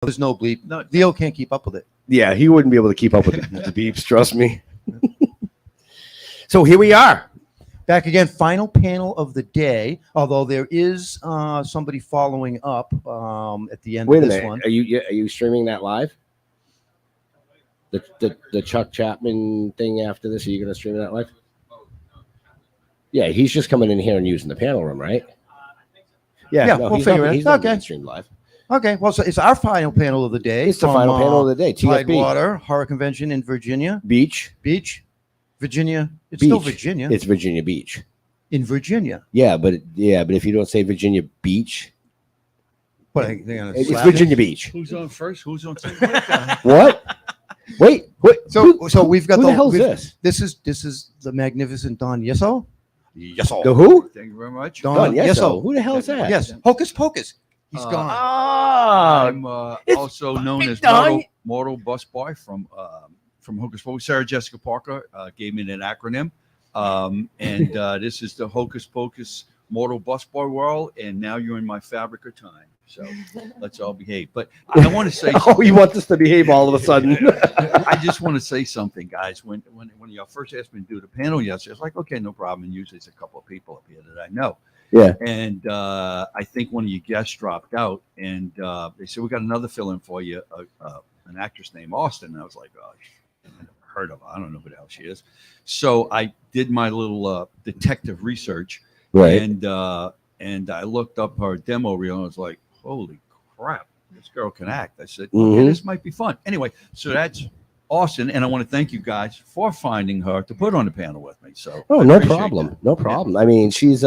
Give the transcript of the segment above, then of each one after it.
There's no bleep. No, Leo can't keep up with it. Yeah, he wouldn't be able to keep up with the beeps. Trust me. So here we are. Back again, final panel of the day. Although there is somebody following up at the end Wait of a this minute. one. Are you streaming that live? The Chuck Chapman thing after this? Are you going to stream that live? Yeah, he's just coming in here and using the panel room, right? Yeah, no, we'll figure it out. He's not Okay. being streamed live. Okay, well, so it's our final panel of the day. It's the final panel of the day. Tidewater Horror Convention in Virginia Beach. Virginia. It's Beach. still Virginia. It's Virginia Beach. In Virginia. Yeah, but if you don't say Virginia Beach, it's Virginia Beach. Who's on first? Who's on second? What? Wait. So we've got who the hell is this? This is the magnificent Don Yesso. Yesso. The who? Thank you very much. Don Yesso. Who the hell is that? Yes. Hocus Pocus. He's gone. I'm also known as Mortal Bus Boy from Hocus Pocus. Sarah Jessica Parker gave me an acronym. And this is the Hocus Pocus Mortal Bus Boy world. And now you're in my fabric of time. So let's all behave. But I want to say oh, you want us to behave all of a sudden? I just want to say something, guys. When y'all first asked me to do the panel yesterday, I was like, okay, no problem. And usually it's a couple of people up here that I know. Yeah. And I think one of your guests dropped out, and they said, we got another fill-in for you, an actress named Austin. And I was like, oh, I never heard of her. I don't know who the hell she is. So I did my little detective research. Right. And I looked up her demo reel, and I was like, holy crap, this girl can act. I said, okay, this might be fun. Anyway, so that's Austin, and I want to thank you guys for finding her to put on the panel with me. So no problem. That. No problem. I mean, she's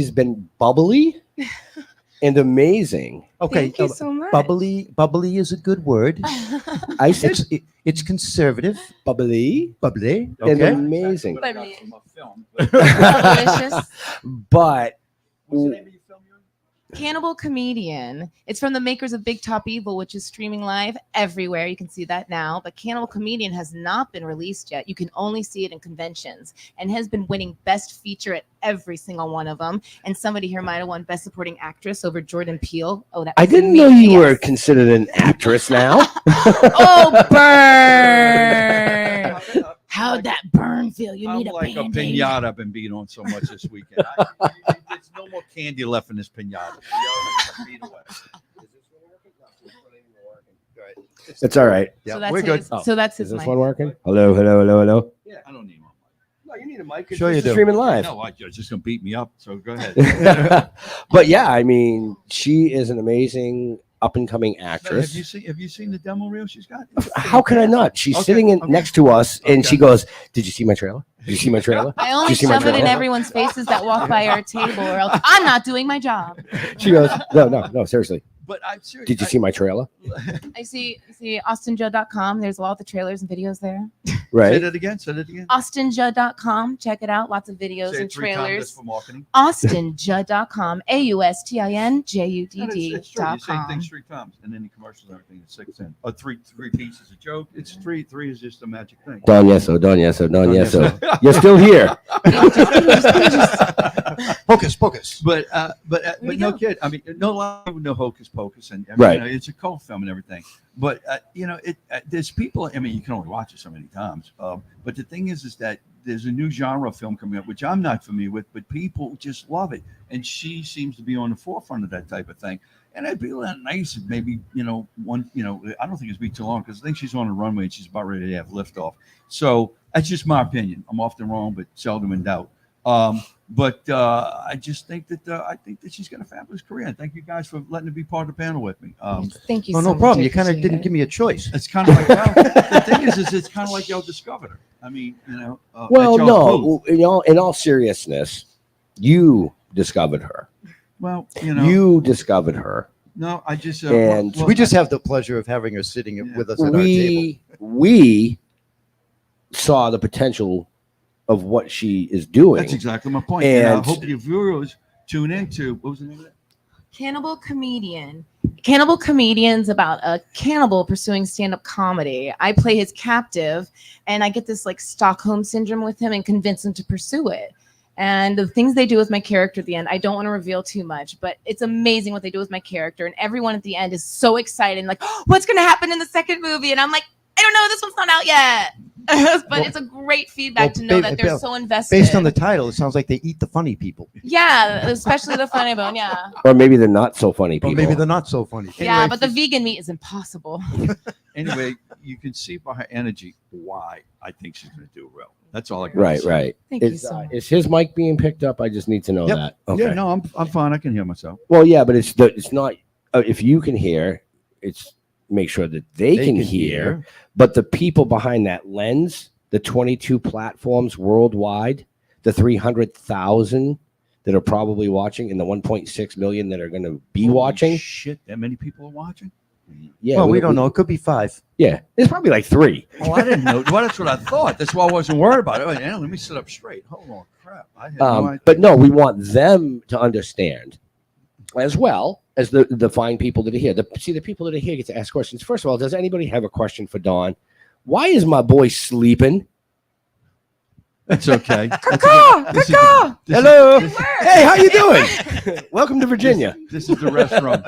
been bubbly and amazing. Okay, thank you so much. Bubbly is a good word. I said it's conservative. Bubbly. Okay. And amazing. Bubbly. Delicious. But what's the name of your film? Cannibal Comedian. It's from the makers of Big Top Evil, which is streaming live everywhere. You can see that now. But Cannibal Comedian has not been released yet. You can only see it in conventions and has been winning Best Feature at every single one of them. And somebody here might have won Best Supporting Actress over Jordan Peele. Oh, that I didn't know you were considered an actress now. Oh, burn! How'd that burn feel? You need like a pinata I've been beating on so much this weekend. There's no more candy left in this pinata. It's all right. Yeah, so that's we're good. So that's his Is this mic. one working? Hello. Yeah, I don't need one. No, you need a mic. Sure you do. Streaming live. No, you're just gonna beat me up. So go ahead. But yeah, I mean, she is an amazing up and coming actress. Have you seen the demo reel she's got? How can I not? She's sitting next to us, and she goes, "Did you see my trailer? Did you see my trailer?" I only shove it in everyone's faces that walk by our table, or else I'm not doing my job. She goes, "No, seriously." But I'm serious. Did you see my trailer? I see austinjudd.com. There's lots of trailers and videos there. Right. Say that again. austinjudd.com. Check it out. Lots of videos Say and it 3 times trailers. just for marketing. austinjudd.com. AUSTINJUDD.com. It's true. You say things 3 times, and then the commercials and everything is 6 in. Three pieces a joke. It's three is just a magic thing. Don Yesso. You're still here. Hocus Pocus. But no kid. I mean, no lot of people know Hocus Pocus, and right. You know, it's a cult film and everything. But there's people. I mean, you can only watch it so many times. But the thing is that there's a new genre film coming up, which I'm not familiar with, but people just love it, and she seems to be on the forefront of that type of thing. And it'd be a little nice if maybe I don't think it's be too long because I think she's on the runway and she's about ready to have liftoff. So that's just my opinion. I'm often wrong, but seldom in doubt. But I just think that she's got a fabulous career. And thank you guys for letting her be part of the panel with me. Thank you. No problem. You kind of didn't give me a choice. It's kind of like the thing is it's kind of like y'all discovered her. I mean, well, no, in all seriousness, you discovered her. Well, you discovered her. No, I just and we just have the pleasure of having her sitting with us at our table. We saw the potential of what she is doing. That's exactly my point. And I hope your viewers tune into what was the name of that? Cannibal Comedian. Cannibal Comedian's about a cannibal pursuing stand-up comedy. I play his captive, and I get this like Stockholm syndrome with him and convince him to pursue it. And the things they do with my character at the end, I don't want to reveal too much, but it's amazing what they do with my character. And everyone at the end is so excited, like, oh, what's going to happen in the second movie? And I'm like, I don't know, this one's not out yet. But it's a great feedback to know that they're so invested. Based on the title, it sounds like they eat the funny people. Yeah, especially the funny bone. Yeah. Or maybe they're not so funny people. Or maybe they're not so funny. Yeah, Anyway, but the vegan meat is impossible. Anyway, you can see by her energy why I think she's going to do well. That's all I can Right, say. right. Thank you Is, so much. is his mic being picked up? I just need to know Yep. that. Okay. Yeah, no, I'm fine. I can hear myself. Well, yeah, but it's not. If you can hear, it's make sure that they can hear. But the people behind that lens, the 22 platforms worldwide, the 300,000 that are probably watching, and the 1.6 million that are going to be Holy watching. Shit, that many people are watching? Yeah, Well, we don't know. It could be 5. Yeah, there's probably like 3. Oh, I didn't know. Well, that's what I thought. That's why I wasn't worried about it. Let me sit up straight. Hold on, crap. I had no idea. But no, we want them to understand, as well as the fine people that are here. The people that are here get to ask questions. First of all, does anybody have a question for Dawn? Why is my boy sleeping? That's okay. Hello. Hey, how you doing? Welcome to Virginia. This is the restroom.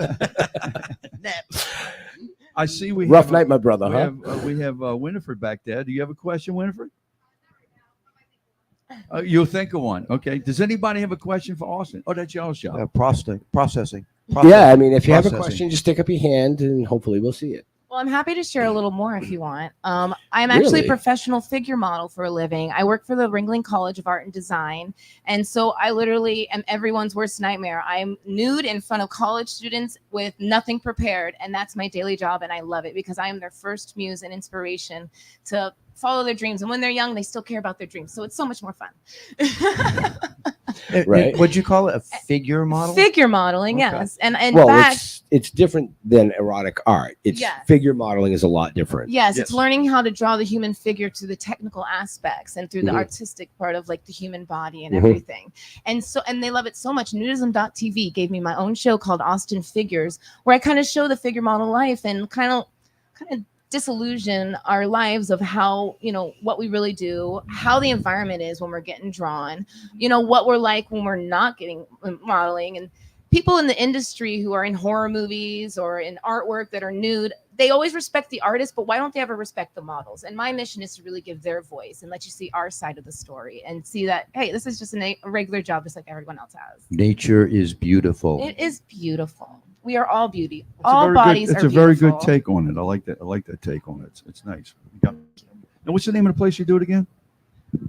I see we Rough have, night, my brother, huh? We have Winifred back there. Do you have a question, Winifred? You'll think of one. Okay. Does anybody have a question for Austin? Oh, that's y'all's job. Processing. Yeah, I mean, if you have a Processing. question, just stick up your hand and hopefully we'll see it. Well, I'm happy to share a little more if you want. I'm actually a Really? professional figure model for a living. I work for the Ringling College of Art and Design. And so I literally am everyone's worst nightmare. I'm nude in front of college students with nothing prepared. And that's my daily job. And I love it because I am their first muse and inspiration to follow their dreams. And when they're young, they still care about their dreams. So it's so much more fun. Right. What'd you call it? A figure model? Figure modeling, Okay. yes. And in Well, fact, it's different than erotic art. It's Yeah. figure modeling is a lot different. yes, Yes. it's learning how to draw the human figure through the technical aspects and through the Mhm. artistic part of like the human body and Mhm. everything. And they love it so much. Nudism.tv gave me my own show called Austin Figures, where I kind of show the figure model life and kind of disillusion our lives of how, what we really do, how the environment is when we're getting drawn, what we're like when we're not getting modeling. And people in the industry who are in horror movies or in artwork that are nude, they always respect the artist, but why don't they ever respect the models? And my mission is to really give their voice and let you see our side of the story and see that, hey, this is just a regular job just like everyone else has. Nature is beautiful. It is beautiful. We are all beauty. It's All bodies It's are a very good beautiful. take on it. I like that. I like that take on it. It's nice. Yeah. And what's the name of the place you do it again?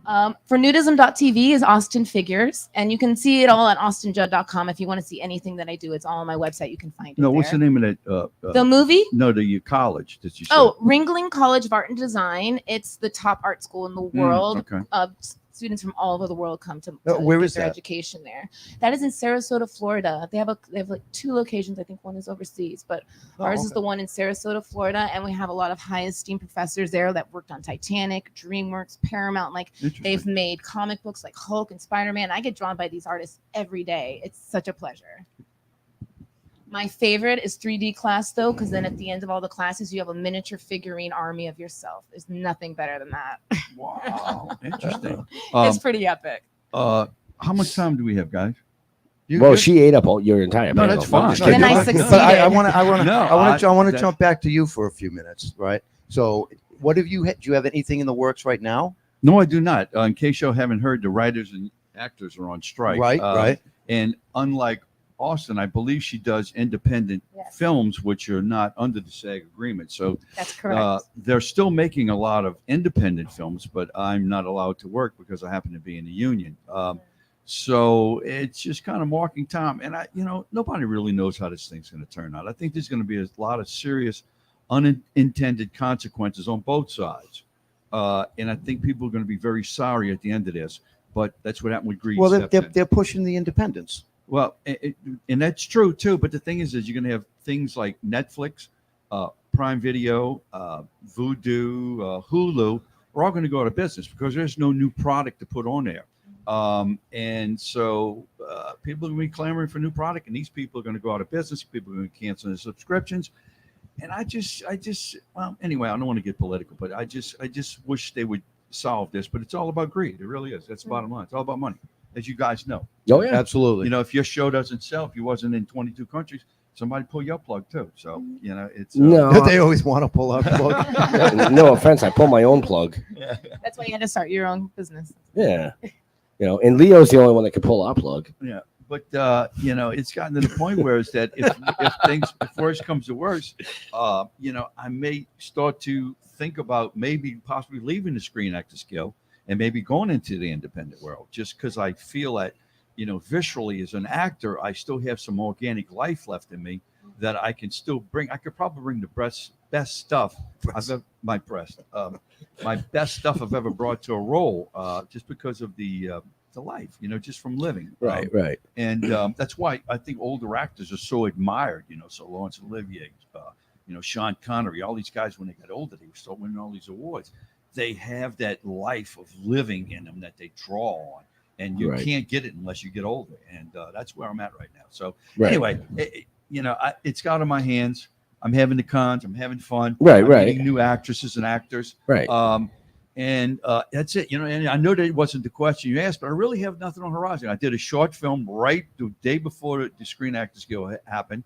For nudism.tv is Austin Figures, and you can see it all at austinjudd.com. If you want to see anything that I do, it's all on my website. You can find it No, what's the there. name of that? The movie? No, your college that you said. Oh, Ringling College of Art and Design. It's the top art school in the world. Okay. Students from all over the world come to where get is their that? education there. That is in Sarasota, Florida. They have like 2 locations. I think one is overseas, but ours is the one in Sarasota, Florida, and we have a lot of high esteemed professors there that worked on Titanic, DreamWorks, Paramount. Like they've made comic books like Hulk and Spider-Man. I get drawn by these artists every day. It's such a pleasure. My favorite is 3D class though, because then at the end of all the classes, you have a miniature figurine army of yourself. There's nothing better than that. Wow, interesting. It's pretty epic. How much time do we have, guys? Well, she ate up your entire No, panel. that's fine. just No, kidding. Then I But succeeded. I want to that- jump back to you for a few minutes, right? So, what have you? Do you have anything in the works right now? No, I do not. In case you haven't heard, the writers and actors are on strike. Right, right. And unlike Austin, I believe she does independent Yes. films, which are not under the SAG agreement. So That's correct. they're still making a lot of independent films, but I'm not allowed to work because I happen to be in the union. So it's just kind of marking time. And nobody really knows how this thing's going to turn out. I think there's going to be a lot of serious unintended consequences on both sides. And I think people are going to be very sorry at the end of this. But that's what happened with Greed. Well, steps in. they're pushing the independents. Well, and that's true too. But the thing is you're going to have things like Netflix, Prime Video, Vudu, Hulu are all going to go out of business because there's no new product to put on there. And so people are going to be clamoring for new product, and these people are going to go out of business. People are going to cancel their subscriptions. And well, anyway, I don't want to get political, but I just wish they would solve this. But it's all about greed. It really is. That's the bottom line. It's all about money. as you guys know. Oh yeah. Absolutely. You know, if your show doesn't sell, if you wasn't in 22 countries, somebody pull your plug too. So, you know, it's No, They always want to pull out plug. no offense. I pull my own plug. That's why you had to start your own business. Yeah. And Leo's the only one that can pull our plug. Yeah. But you know, it's gotten to the point where it's that if worse comes to worse, you know, I may start to think about maybe possibly leaving the Screen Actors Guild and maybe going into the independent world, just because I feel that, you know, viscerally as an actor, I still have some organic life left in me that I can still bring. I could probably bring the best stuff my best stuff I've ever brought to a role, just because of the life, you know, just from living. Right. And that's why I think older actors are so admired, you know, so Laurence Olivier, you know, Sean Connery, all these guys, when they got older, they were still winning all these awards. They have that life of living in them that they draw on, and you can't get it unless you get older. And that's where I'm at right now. So anyway, you know, it's got in my hands. I'm having the cons. I'm having fun. I'm meeting new actresses and actors. And that's it, you know. And I know that it wasn't the question you asked, but I really have nothing on the horizon. I did a short film right the day before the Screen Actors Guild happened,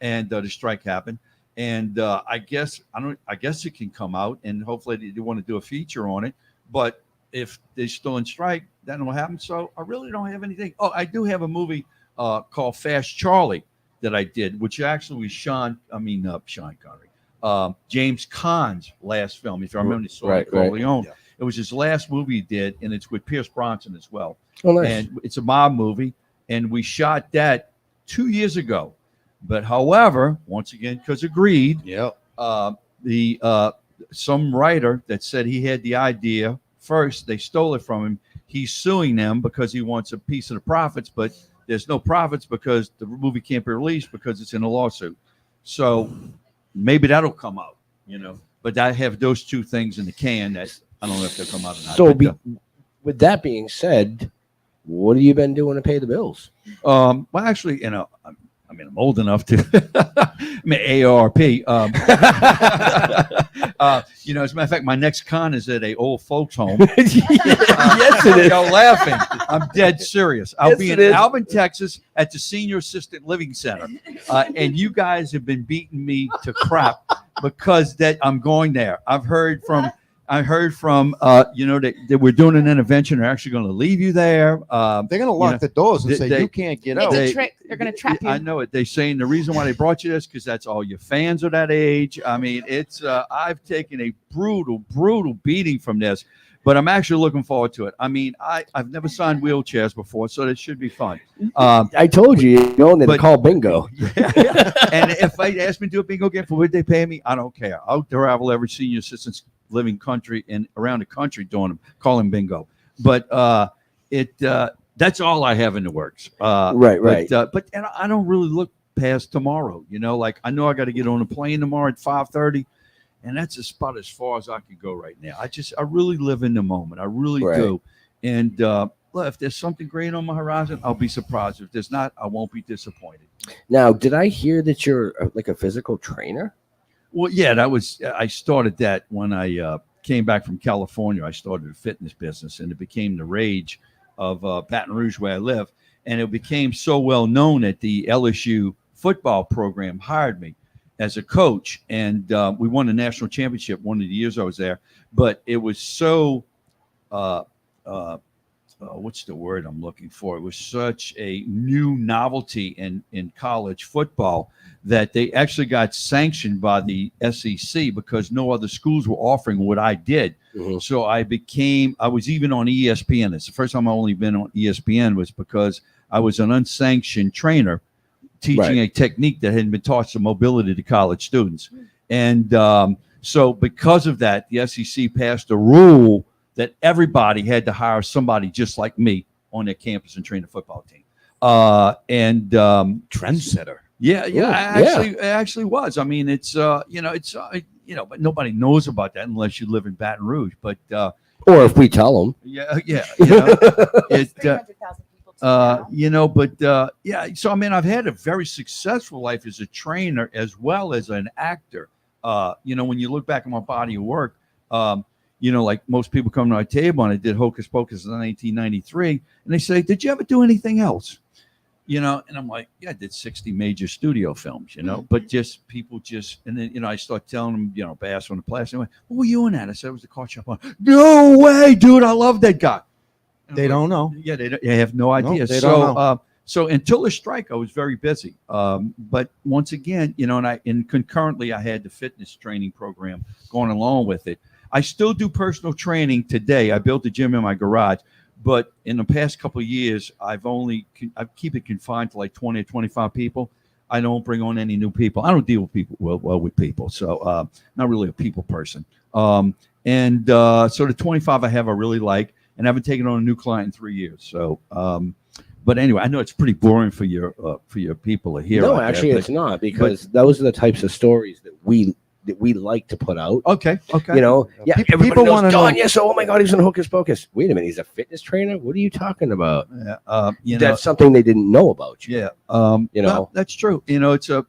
and the strike happened. And I guess it can come out, and hopefully they want to do a feature on it. But if they're still in strike, that won't happen. So I really don't have anything. Oh, I do have a movie called Fast Charlie that I did, which actually was Sean Connery. James Caan's last film, if you remember, Corleone. Yeah. It was his last movie he did, and it's with Pierce Brosnan as well. Oh, nice. And it's a mob movie, and we shot that 2 years ago. But however, once again, because of greed, some writer that said he had the idea first, they stole it from him. He's suing them because he wants a piece of the profits, but there's no profits because the movie can't be released because it's in a lawsuit. So maybe that'll come out, you know. But I have those two things in the can that I don't know if they'll come out or not. So, with that being said, what have you been doing to pay the bills? Well, actually, you know, I'm old enough to. AARP. You know, as a matter of fact, my next con is at a old folks home. Yes, it is. You're laughing. I'm dead serious. I'll be in Alvin, Texas, at the Senior Assistant Living Center, and you guys have been beating me to crap because that I'm going there. I've heard from. You know, that we're doing an intervention. They're actually going to leave you there. They're going to lock the doors and say you can't get out. They're going to trap you. I know it. They're saying the reason why they brought you this because that's all your fans are that age. I mean, it's I've taken a brutal beating from this, but I'm actually looking forward to it. I mean, I've never signed wheelchairs before, so it should be fun. I told you, you're going there to call bingo. And if they ask me to do a bingo game for what they pay me, I don't care. I'll travel every senior assistant's living country and around the country doing them, calling bingo. But that's all I have in the works. Right. But I don't really look past tomorrow. You know, like I know I got to get on a plane tomorrow at 5:30, and that's about as far as I could go right now. I really live in the moment. I really do. And well, if there's something great on my horizon, I'll be surprised. If there's not, I won't be disappointed. Now, did I hear that you're like a physical trainer? Well, yeah, I started that when I came back from California. I started a fitness business, and it became the rage of Baton Rouge, where I live. And it became so well known that the LSU football program hired me as a coach. And we won the national championship one of the years I was there. But it was so, what's the word I'm looking for? It was such a new novelty in college football that they actually got sanctioned by the SEC because no other schools were offering what I did. Mm-hmm. So I was even on ESPN. It's the first time I've only been on ESPN was because I was an unsanctioned trainer teaching a technique that hadn't been taught to mobility to college students. And so because of that, the SEC passed a rule that everybody had to hire somebody just like me on their campus and train the football team. Trendsetter. Yeah, it actually was. I mean, it's but nobody knows about that unless you live in Baton Rouge. But or if we tell them, it. 300,000 people. So I mean, I've had a very successful life as a trainer as well as an actor. When you look back at my body of work, like most people come to my table, and I did Hocus Pocus in 1993, and they say, "Did you ever do anything else?" And I'm like, "Yeah, I did 60 major studio films, but just people and then I start telling them, Bass on the Plastic. What were you in that? I said, "I was the car shop owner." No way, dude! I love that guy. And They don't know. Yeah, they have no idea. They don't know. So until the strike, I was very busy. But once again, and concurrently, I had the fitness training program going along with it. I still do personal training today. I built a gym in my garage, but in the past couple of years, I keep it confined to like 20 or 25 people. I don't bring on any new people. I don't deal with people well with people, so not really a people person. So the 25 I have, I really like, and I haven't taken on a new client in 3 years. So. But anyway, I know it's pretty boring for your people to hear. No, actually, it's not, because those are the types of stories that we like to put out. Okay. People want to know. Yesso, oh my God, he's in Hocus Pocus. Wait a minute, he's a fitness trainer. What are you talking about? That's something they didn't know about you. Yeah, well, that's true. It's I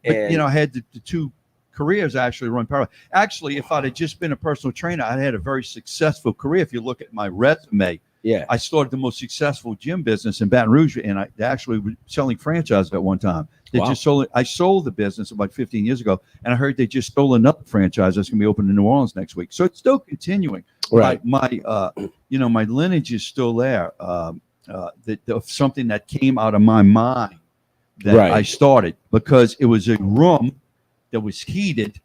had the two careers actually run parallel. Actually, if I'd have just been a personal trainer, I'd had a very successful career. If you look at my resume. Yeah, I started the most successful gym business in Baton Rouge, and I actually was selling franchises at one time. I sold the business about 15 years ago, and I heard they just stole another franchise that's going to be open in New Orleans next week. So it's still continuing. Right. My lineage is still there. Something that came out of my mind that I started, because it was a room that was heated,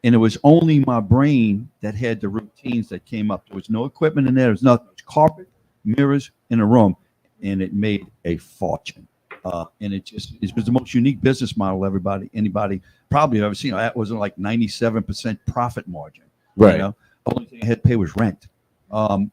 and it was only my brain that had the routines that came up. There was no equipment in there. There was nothing. It was carpet, mirrors in a room, and it made a fortune. And it was the most unique business model anybody probably ever seen. That wasn't like 97% profit margin. Right. The only thing I had to pay was rent. So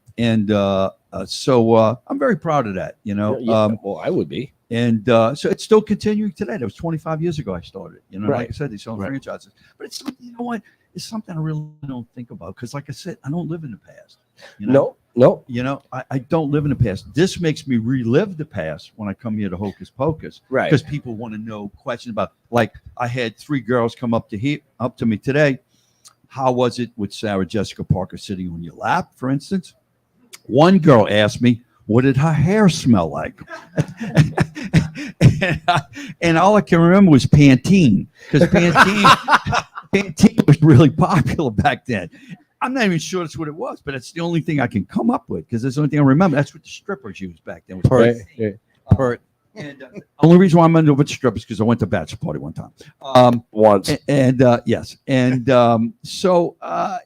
I'm very proud of that. Well, I would be. And so it's still continuing today. That was 25 years ago I started. Right. Like I said, they sell franchises. But it's what? It's something I really don't think about, because, like I said, I don't live in the past. No. I don't live in the past. This makes me relive the past when I come here to Hocus Pocus. Right. Because people want to know questions about, like, I had 3 girls come up to me today. How was it with Sarah Jessica Parker sitting on your lap, for instance? One girl asked me, what did her hair smell like? and all I can remember was Pantene, because Pantene was really popular back then. I'm not even sure that's what it was, but it's the only thing I can come up with, because that's the only thing I remember. That's what the strippers used back then. Pert. And only reason why I'm into with strippers, because I went to a bachelor party one time. Once. Yes. And so I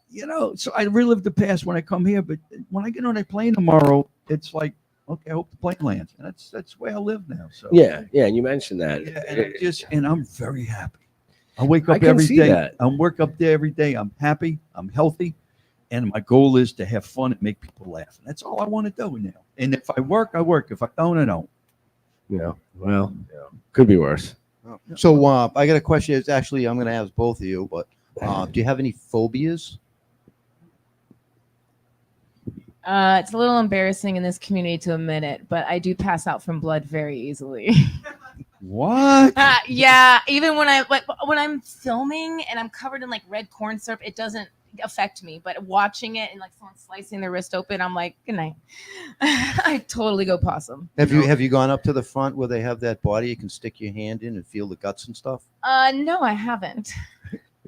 relive the past when I come here, but when I get on a plane tomorrow, it's like, okay, I hope the plane lands. And that's where I live now. So yeah, and you mentioned that. Yeah, and I'm very happy. I wake up every day. I work up there every day. I'm happy. I'm healthy. And my goal is to have fun and make people laugh. And that's all I want to do now. And if I work, I work. If I don't, I don't. Could be worse. So I got a question. It's actually, I'm going to ask both of you, but do you have any phobias? It's a little embarrassing in this community to admit it, but I do pass out from blood very easily. What? Yeah, even when I'm filming and I'm covered in like red corn syrup, it doesn't affect me. But watching it and like someone slicing their wrist open, I'm like, good night. I totally go possum. Have you gone up to the front where they have that body you can stick your hand in and feel the guts and stuff? No, I haven't.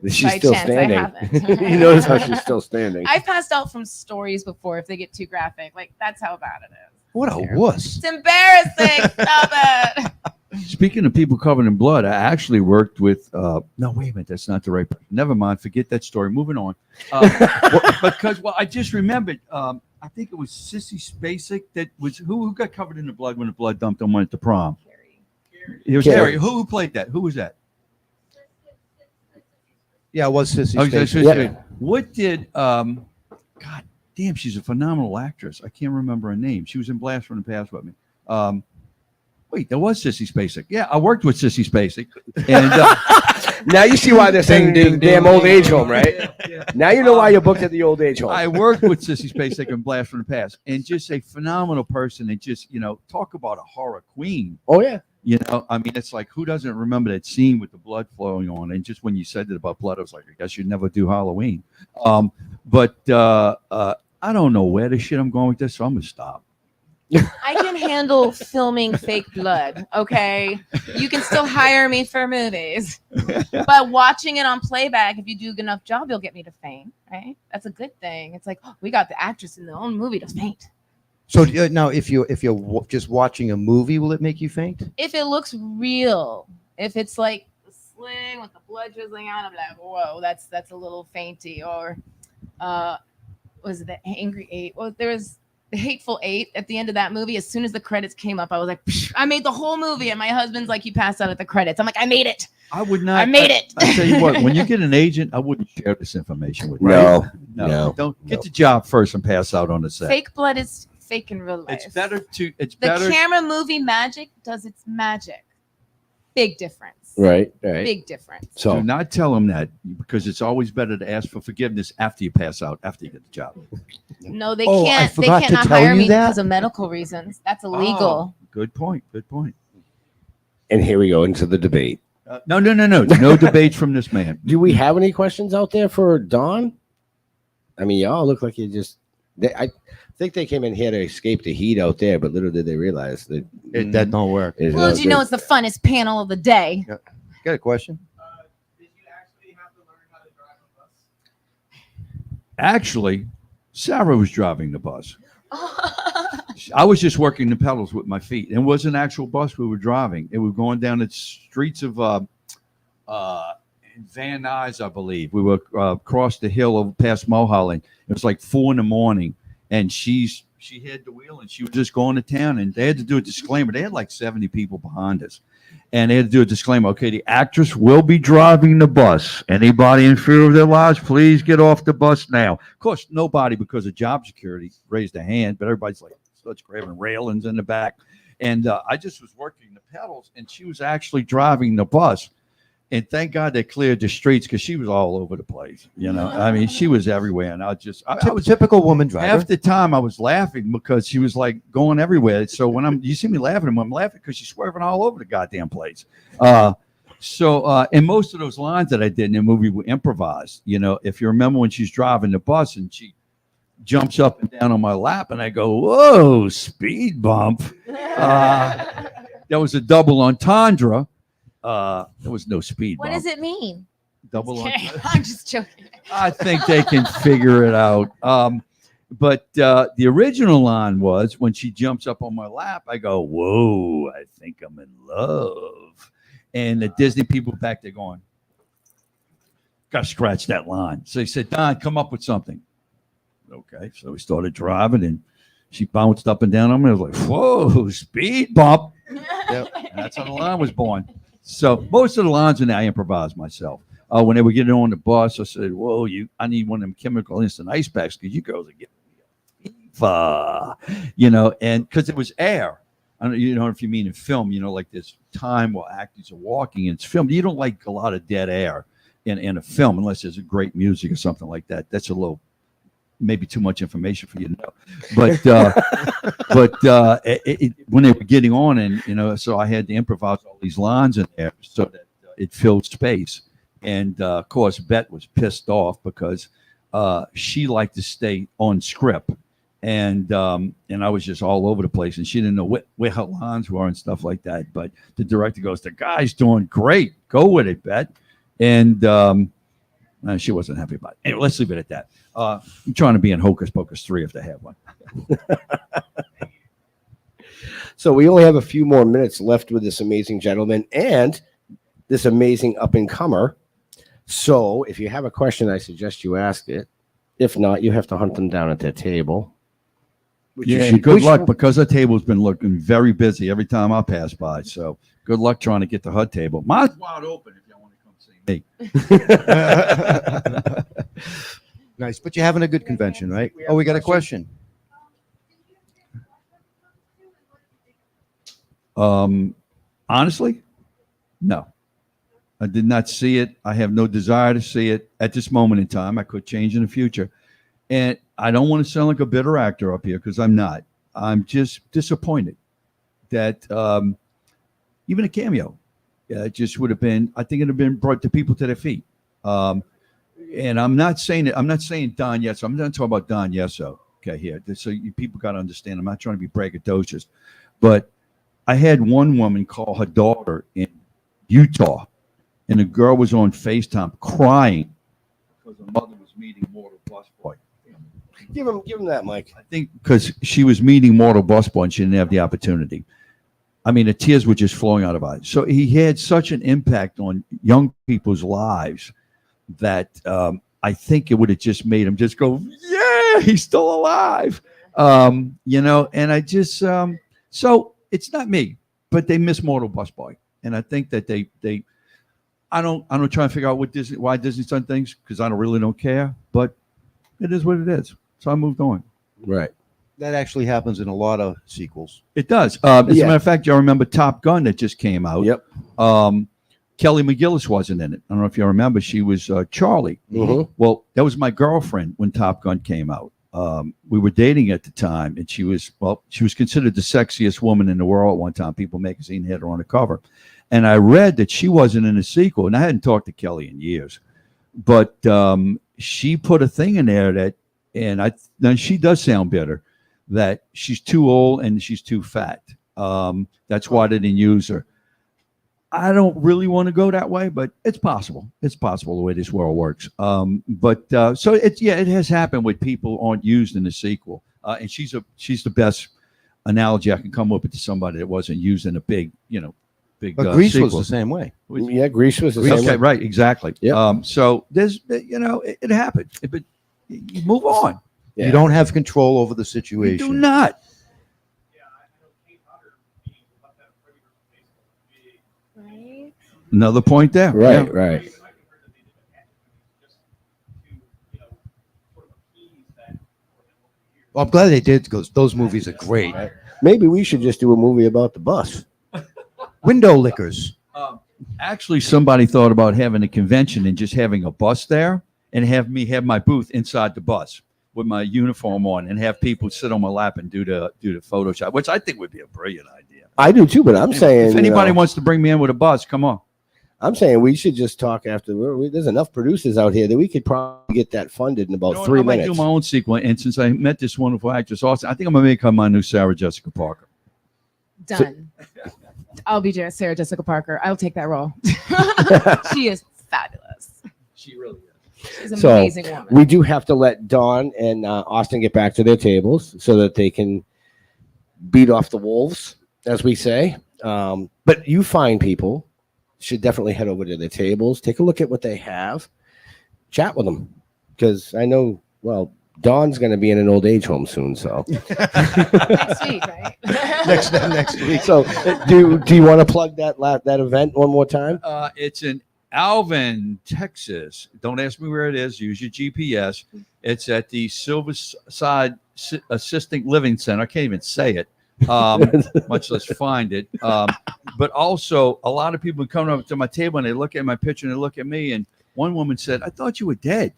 She's still standing. I haven't. You notice how she's still standing. I've passed out from stories before if they get too graphic. Like, that's how bad it is. What a wuss. It's embarrassing. Stop it. Speaking of people covered in blood, I actually worked with. No, wait a minute, that's not the right person. Never mind, forget that story. Moving on. Because I just remembered. I think it was Sissy Spacek that was who got covered in the blood when the blood dumped and went to prom. Carrie. It was Carrie. Who played that? Who was that? Yeah, it was Sissy Okay, Spacek. what did? God damn, she's a phenomenal actress. I can't remember her name. She was in Blast from the Past with me. Wait, there was Sissy Spacek. Yeah, I worked with Sissy Spacek. And now you see why they're saying damn old age home, right? Yeah. Now you know why you're booked at the old age home. I worked with Sissy Spacek in Blast from the Past, and just a phenomenal person, and just talk about a horror queen. Oh yeah. I mean, it's like, who doesn't remember that scene with the blood flowing on? And just when you said it about blood, I was like, I guess you'd never do Halloween. But I don't know where the shit I'm going with this, so I'm gonna stop. I can handle filming fake blood. Okay, you can still hire me for movies, but watching it on playback, if you do a good enough job, you'll get me to faint. Right? That's a good thing. It's like, oh, we got the actress in their own movie to faint. So now, if you're just watching a movie, will it make you faint? If it looks real, if it's like the sling with the blood drizzling out, I'm like, whoa, that's a little fainty. Or was it the Angry Eight? Well, there was the Hateful Eight at the end of that movie. As soon as the credits came up, I was like, psh, I made the whole movie. And my husband's like, you passed out at the credits. I'm like, I made it. I would not. I made it. I tell you what, when you get an agent, I wouldn't share this information with you. No. Don't get the job first and pass out on the set. Fake blood is fake in real life. It's better. The better. camera movie magic does its magic. Big difference. Right. Big difference. Do So not tell them that, because it's always better to ask for forgiveness after you pass out, after you get the job. No, they Oh, I can't. They forgot to cannot tell hire you me that. because of medical reasons. That's illegal. Oh, good point. Good point. and here we go into the debate. No. No debates from this man. Do we have any questions out there for Don? I mean, y'all look like you just. I think they came in here to escape the heat out there, but little did they realize that That don't work. it's Well, not did you know good. it's the funnest panel of the day? Got a question? Did you actually have to learn how to drive a bus? Actually, Sarah was driving the bus. I was just working the pedals with my feet. It was an actual bus we were driving. It was going down the streets of Van Nuys, I believe. We were across the hill over past Mulholland. It was like 4 a.m, and she had the wheel and she was just going to town. And they had to do a disclaimer. They had like 70 people behind us, and they had to do a disclaimer. Okay, the actress will be driving the bus. Anybody in fear of their lives, please get off the bus now. Of course, nobody, because of job security, raised a hand, but everybody's like, starts grabbing railings in the back. And I just was working the pedals, and she was actually driving the bus. And thank God they cleared the streets, because she was all over the place. You know, I mean, she was everywhere. And I was Typical woman driver. half the time I was laughing because she was like going everywhere. So when you see me laughing, I'm laughing because she's swerving all over the goddamn place. And most of those lines that I did in the movie were improvised. You know, if you remember when she's driving the bus and she jumps up and down on my lap and I go, whoa, speed bump. That was a double entendre. There was no speed What bump. does it mean? Double entendre. I'm just joking. I think they can figure it out. But the original line was, when she jumps up on my lap, I go, whoa, I think I'm in love. And the Disney people back there going, got to scratch that line. So he said, Don, come up with something. Okay. So we started driving, and she bounced up and down on me. I was like, whoa, speed bump. Yep. And that's how the line was born. So most of the lines in there I improvised myself. When they were getting on the bus, I said, whoa, I need one of them chemical instant ice packs, because you girls are getting me a fever. You know, and because it was air. I don't know if you mean in film, you know, like this time while actors are walking and it's filmed. You don't like a lot of dead air in a film unless there's a great music or something like that. That's a little, maybe too much information for you to know. But when they were getting on, and you know, so I had to improvise all these lines in there so that it filled space. And of course, Bet was pissed off because she liked to stay on script, and I was just all over the place, and she didn't know where her lines were and stuff like that. But the director goes, "The guy's doing great. Go with it, Bet." And she wasn't happy about it. Anyway, let's leave it at that. I'm trying to be in Hocus Pocus 3 if they have one. So we only have a few more minutes left with this amazing gentleman and this amazing up-and-comer. So if you have a question, I suggest you ask it. If not, you have to hunt them down at their table. Good luck, because her table's been looking very busy every time I pass by. So good luck trying to get to her table. Mine's wide open if y'all want to come see me. Nice. But you're having a good convention, right? Oh, we got a question. Honestly, no. I did not see it. I have no desire to see it at this moment in time. I could change in the future. And I don't want to sound like a bitter actor up here, because I'm not. I'm just disappointed that even a cameo just would have been, I think it would have been brought to people to their feet. And I'm not saying Don Yesso. I'm not talking about Don Yesso. Okay, here. So people got to understand. I'm not trying to be braggadocious, but I had one woman call her daughter in Utah, and the girl was on FaceTime crying because her mother was meeting mortal busboy. Give him that, Mike. I think because she was meeting mortal busboy and she didn't have the opportunity. I mean, the tears were just flowing out of her eyes. So he had such an impact on young people's lives that I think it would have just made him just go, yeah, he's still alive. You know, and I just, so it's not me, but they miss mortal busboy. And I think that I don't try to figure out why Disney's done things because I don't care, but it is what it is. So I moved on. Right. That actually happens in a lot of sequels. It does. As a matter of fact, y'all remember Top Gun that just came out. Yep. Kelly McGillis wasn't in it. I don't know if you remember. She was Charlie. Mm-hmm. Well, that was my girlfriend when Top Gun came out. We were dating at the time, and she was considered the sexiest woman in the world at one time. People magazine had her on the cover. And I read that she wasn't in a sequel, and I hadn't talked to Kelly in years. But she put a thing in there now she does sound bitter, that she's too old and she's too fat. That's why they didn't use her. I don't really want to go that way, but it's possible. It's possible the way this world works. So it has happened with people aren't used in the sequel. And she's the best analogy I can come up with to somebody that wasn't used in a big. But Grease was sequel. the same way. Yeah, Grease was the same Okay, way. right, exactly. Yep. So there's, it happened. But you move on. Yeah. You don't have control over the You situation. do not. Yeah, I know Kate Hunter being left out of regular Facebook. Right. Another point there. Right, Yeah. right. Even I heard that they did a just to, sort of appease that. Well, I'm glad they did because those movies are great. Maybe we should just do a movie about the bus. Window lickers. Actually, somebody thought about having a convention and just having a bus there and have me have my booth inside the bus with my uniform on and have people sit on my lap and do the Photoshop, which I think would be a brilliant idea. I do too, but I'm saying if anybody wants to bring me in with a bus, come on. I'm saying we should just talk after. There's enough producers out here that we could probably get that funded in about You know what, 3 I might minutes. do my own sequel, and since I met this wonderful actress, Austin, I think I'm gonna make her my new Sarah Jessica Parker. Done. I'll be Sarah Jessica Parker. I'll take that role. She is fabulous. She really is. She's an So, amazing woman. We do have to let Dawn and Austin get back to their tables so that they can beat off the wolves, as we say. But you fine people should definitely head over to their tables, take a look at what they have, chat with them. Because I know, well, Dawn's going to be in an old age home soon, so. Next week, right? next week. So do you want to plug that event one more time? It's in Alvin, Texas. Don't ask me where it is. Use your GPS. It's at the Silverside Assisted Living Center. I can't even say it, much less find it. But also, a lot of people come up to my table and they look at my picture and they look at me. And one woman said, "I thought you were dead."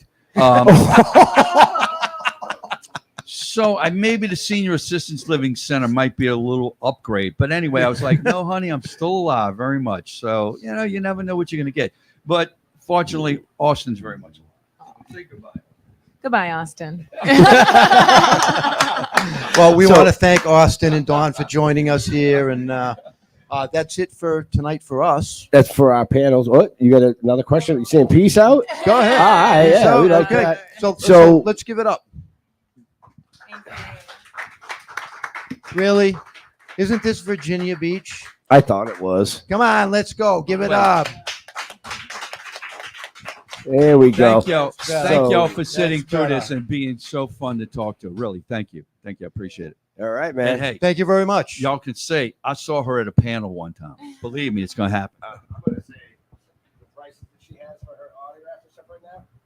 So maybe the Senior Assistance Living Center might be a little upgrade. But anyway, I was like, no, honey, I'm still alive very much. So, you never know what you're going to get. But fortunately, Austin's very much alive. Say goodbye. Goodbye, Austin. Well, we want to thank Austin and Dawn for joining us here. And that's it for tonight for us. That's for our panels. What? You got another question? You saying peace out? Go ahead. All right, yeah, So, we like okay. that. So let's give it up. Really? Isn't this Virginia Beach? I thought it was. Come on, let's go. Give it up. There we go. Thank y'all. So, Thank y'all for sitting that's through better. this and being so fun to talk to. Really, thank you. Thank you. I appreciate it. All right, And man. hey, Thank you very much. y'all can say, I saw her at a panel one time. Believe me, it's going to happen.